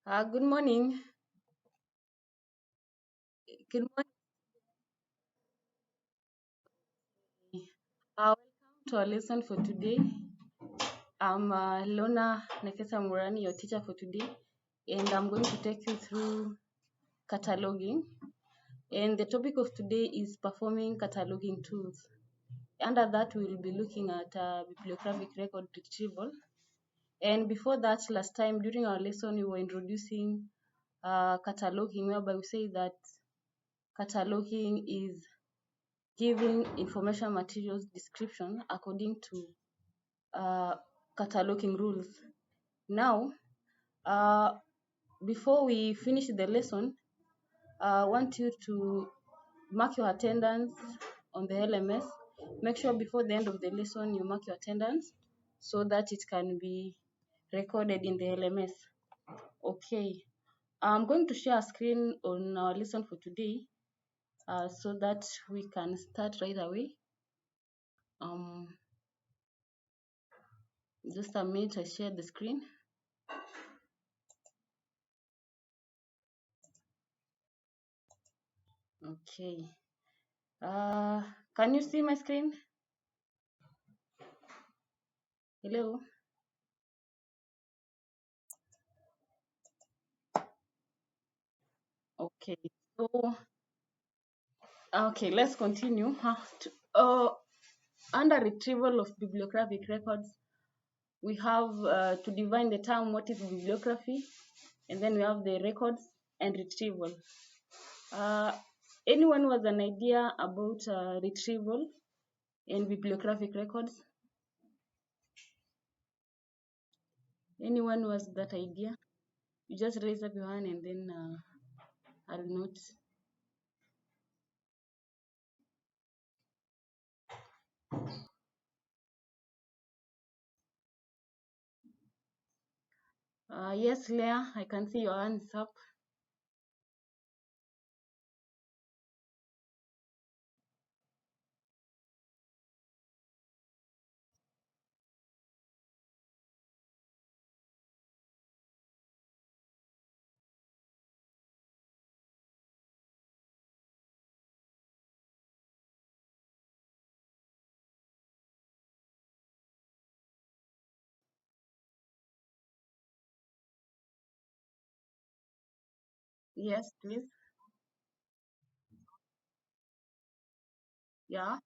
Good morning. Good morning. Welcome to our lesson for today. I'm Lonah Murani, your teacher for today, and I'm going to take you through cataloging. And the topic of today is performing cataloging tools. Under that, we will be looking at bibliographic record retrieval. And before that, last time during our lesson, we were introducing cataloging, whereby we say that cataloging is giving information materials description according to cataloging rules. Now, uh, before we finish the lesson, I want you to mark your attendance on the LMS. Make sure before the end of the lesson you mark your attendance so that it can be recorded in the LMS. Okay, I'm going to share a screen on our lesson for today so that we can start right away. Just a minute, I share the screen. Okay. Can you see my screen? Hello? Okay. So, okay, let's continue. Under retrieval of bibliographic records, we have to define the term what is bibliography, and then we have the records and retrieval. Uh, Anyone who has an idea about retrieval and bibliographic records? Anyone who has that idea? You just raise up your hand and then I'll note. Yes, Leah, I can see your hands up. Yes, please. Yeah.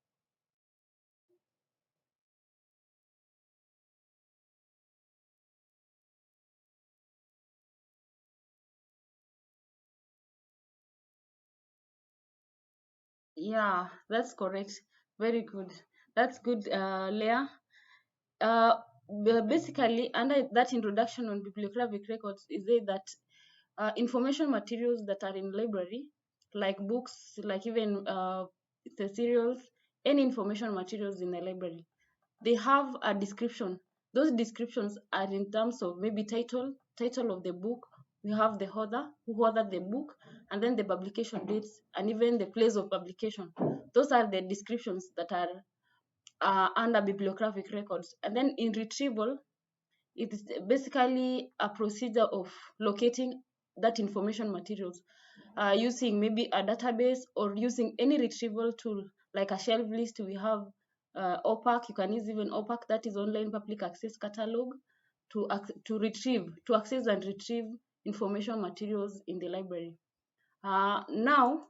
Yeah, that's correct. Very good. That's good, Leah. Uh, Basically, under that introduction on bibliographic records, is it that information materials that are in library, like books, like even the serials, any information materials in the library, they have a description. Those descriptions are in terms of maybe title of the book. We have the author who authored the book, and then the publication dates, and even the place of publication. Those are the descriptions that are under bibliographic records. And then in retrieval, it is basically a procedure of locating that information materials using maybe a database or using any retrieval tool like a shelf list. We have OPAC. You can use even OPAC, that is online public access catalog, to access and retrieve information materials in the library. Now,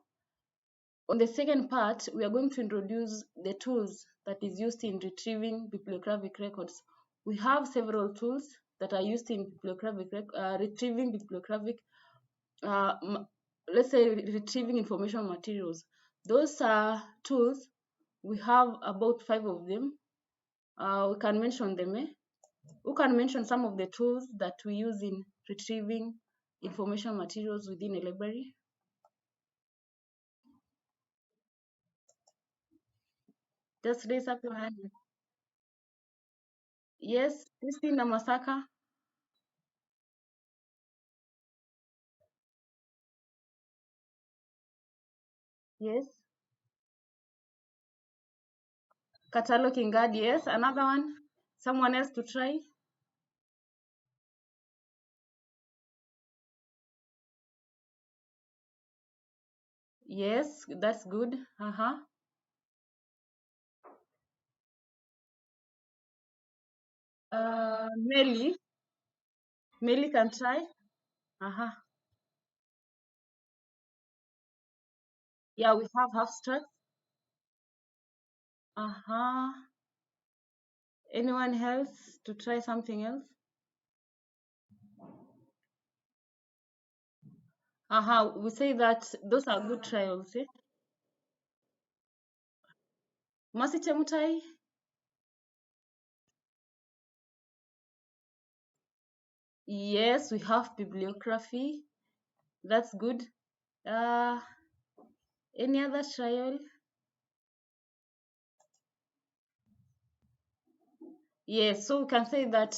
on the second part, we are going to introduce the tools that is used in retrieving bibliographic records. We have several tools that are used in retrieving bibliographic, uh, let's say retrieving information materials. Those tools, we have about 5 of them. We can mention them. Who can mention some of the tools that we use in retrieving information materials within a library? Just raise up your hand. Yes, Christina Masaka. Yes. Cataloging guard, yes. Another one. Someone else to try. Yes, that's good. Melly, Melly can try. Uh-huh. Yeah, we have abstract. Uh-huh. Anyone else to try something else? Uh-huh. We say that those are good trials, eh? Masi Chemutai? Yes, we have bibliography. That's good. Uh, any other trial? Yes, so we can say that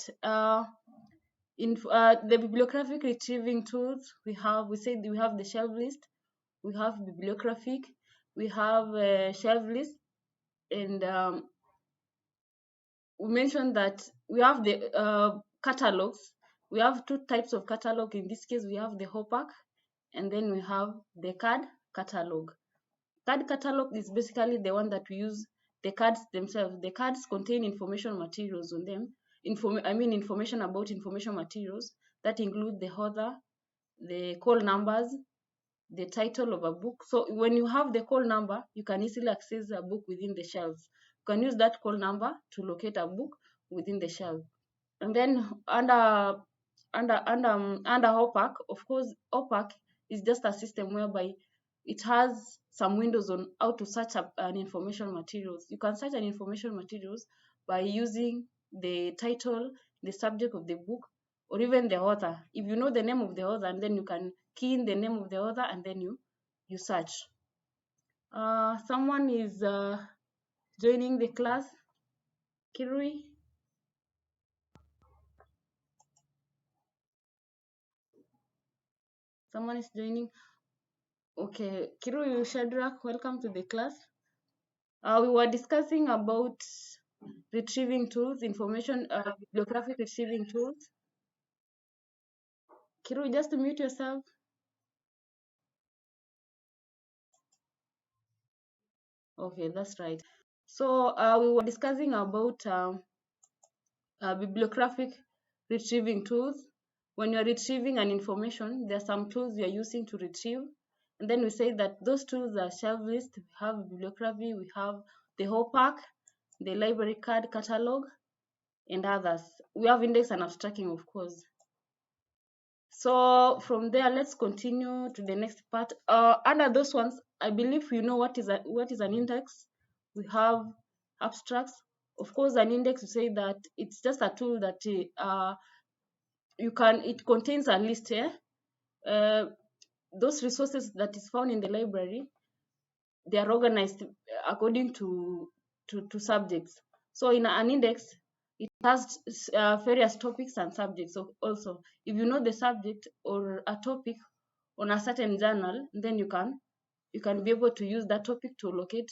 in the bibliographic retrieving tools we say we have the shelf list, we have bibliographic, we have shelf list, and we mentioned that we have the catalogs. We have two types of catalog. In this case, we have the HOPAC, and then we have the card catalog. Card catalog is basically the one that we use the cards themselves. The cards contain information materials on them. Information about information materials that include the author, the call numbers, the title of a book. So when you have the call number, you can easily access a book within the shelves. You can use that call number to locate a book within the shelf. And then under OPAC, of course, OPAC is just a system whereby it has some windows on how to search up an information materials. You can search an information materials by using the title, the subject of the book, or even the author. If you know the name of the author, and then you can key in the name of the author, and then you search. Someone is joining the class. Kirui, someone is joining. Okay, Kiru Shadrach, welcome to the class. We were discussing about retrieving tools, bibliographic retrieving tools. Kiru, just to mute yourself. Okay, that's right. So we were discussing about bibliographic retrieving tools. When you're retrieving an information, there are some tools you're using to retrieve. And then we say that those tools are shelf list, we have bibliography, we have the whole pack, the library card catalog, and others. We have index and abstracting, of course. So from there, let's continue to the next part. Under those ones, I believe you know what is an index. We have abstracts. Of course, an index, we say that it's just a tool that it contains a list here. Those resources that is found in the library, they are organized according to subjects. So in an index, it has various topics and subjects. So also, if you know the subject or a topic on a certain journal, then you can be able to use that topic to locate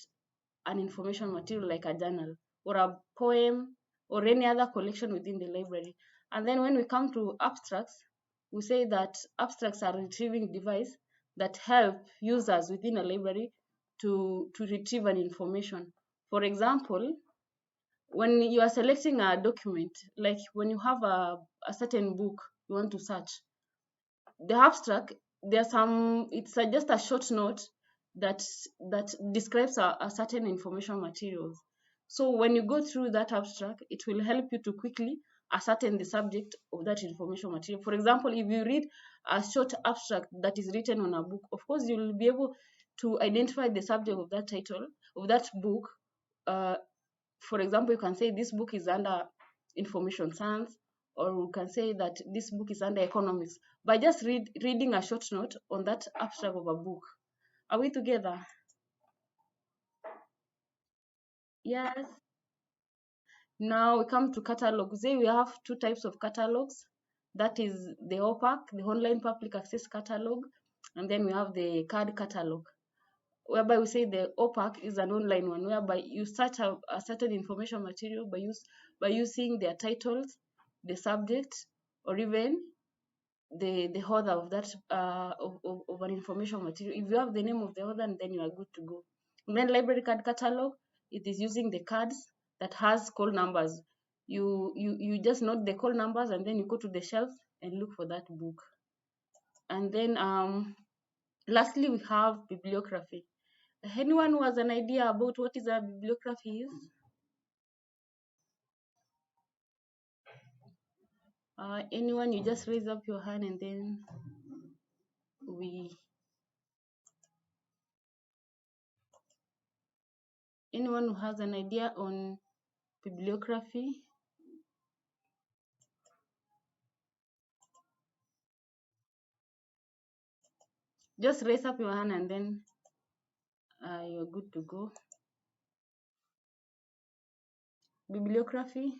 an information material like a journal or a poem or any other collection within the library. And then when we come to abstracts, we say that abstracts are a retrieving device that help users within a library to retrieve an information. For example, when you are selecting a document, like when you have a certain book you want to search, the abstract, it's just a short note that describes a certain information materials. So when you go through that abstract, it will help you to quickly ascertain the subject of that information material. For example, if you read a short abstract that is written on a book, of course you will be able to identify the subject of that title of that book. uh, for example, you can say this book is under information science, or you can say that this book is under economics by just reading a short note on that abstract of a book. Are we together? Yes. Now we come to catalogs. Say we have two types of catalogs. That is the OPAC, the online public access catalog, and then we have the card catalog, whereby we say the OPAC is an online one, whereby you search a certain information material by using their titles, the subject, or even the author of that of an information material. If you have the name of the author, then you are good to go. And then library card catalog, it is using the cards that has call numbers. You just note the call numbers, and then you go to the shelf and look for that book. And then lastly, we have bibliography. Anyone who has an idea about what is a bibliography is? Anyone, you just raise up your hand, and then we. Anyone who has an idea on bibliography? Just raise up your hand, and then you're good to go. Bibliography.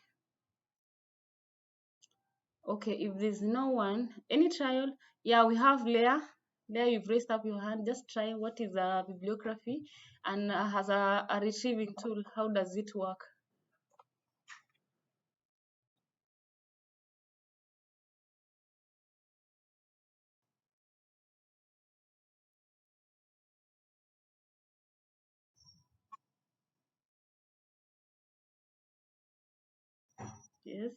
Okay, if there's no one, any trial? Yeah, we have Leah. Leah, you've raised up your hand. Just try what is a bibliography and has a retrieving tool. How does it work? Yes.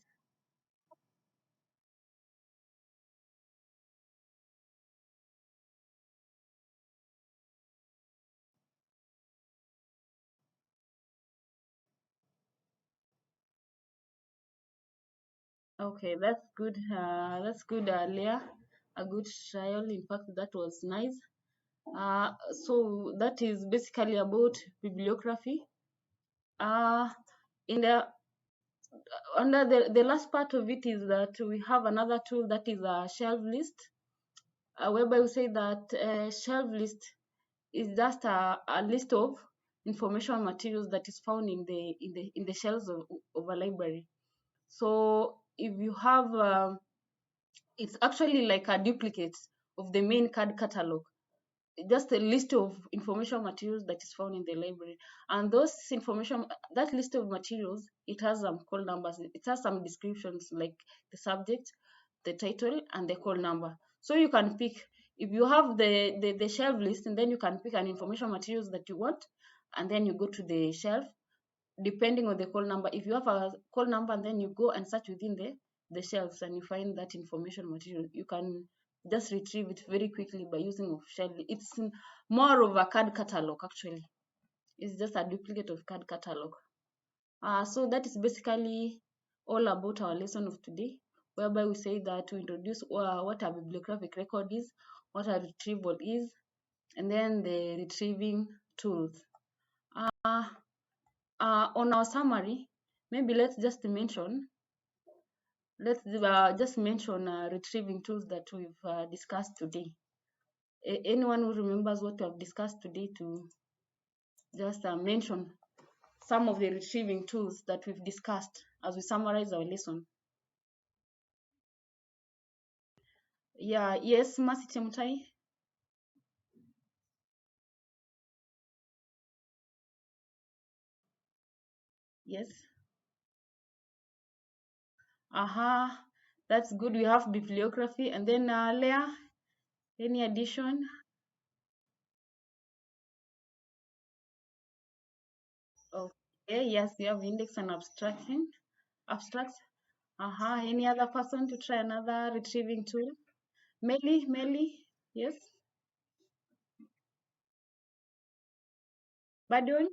Okay, that's good. That's good, Leah. A good trial. In fact, that was nice. So that is basically about bibliography. Uh, in the under the last part of it is that we have another tool that is a shelf list, whereby we say that shelf list is just a list of information materials that is found in the shelves of a library. So if you have it's actually like a duplicate of the main card catalog, just a list of information materials that is found in the library. And those information, that list of materials, it has some call numbers. It has some descriptions like the subject, the title, and the call number. So you can pick, if you have the shelf list, and then you can pick an information materials that you want, and then you go to the shelf depending on the call number. If you have a call number, and then you go and search within the shelves and you find that information material, you can just retrieve it very quickly by using of shelf. It's more of a card catalog actually. It's just a duplicate of card catalog. So that is basically all about our lesson of today, whereby we say that we introduce what a bibliographic record is, what a retrieval is, and then the retrieving tools. Uh, on our summary, maybe let's just mention retrieving tools that we've discussed today. Anyone who remembers what we have discussed today to just mention some of the retrieving tools that we've discussed as we summarize our lesson. Yeah, yes, Mercy Chemutai. Yes. Aha, that's good. We have bibliography. And then Leah, any addition? Okay, yes, we have index and abstraction. Abstracts. Aha, any other person to try another retrieving tool? Meli, yes. Badon,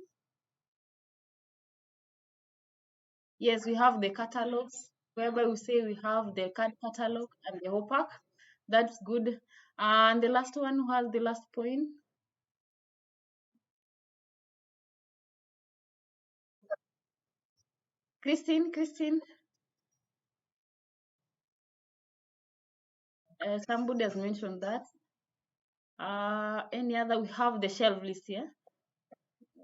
yes, we have the catalogs, whereby we say we have the card catalog and the whole pack. That's good. And the last one who has the last point? Christine, somebody has mentioned that. Any other? We have the shelf list here.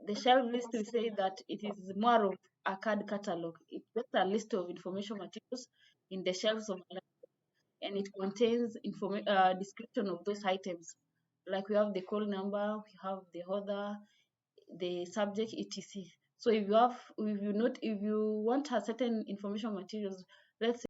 The shelf list, we say that it is more of a card catalog. It's just a list of information materials in the shelves of, and it contains description of those items. Like we have the call number, we have the author, the subject, etc. So if you want a certain information materials, let's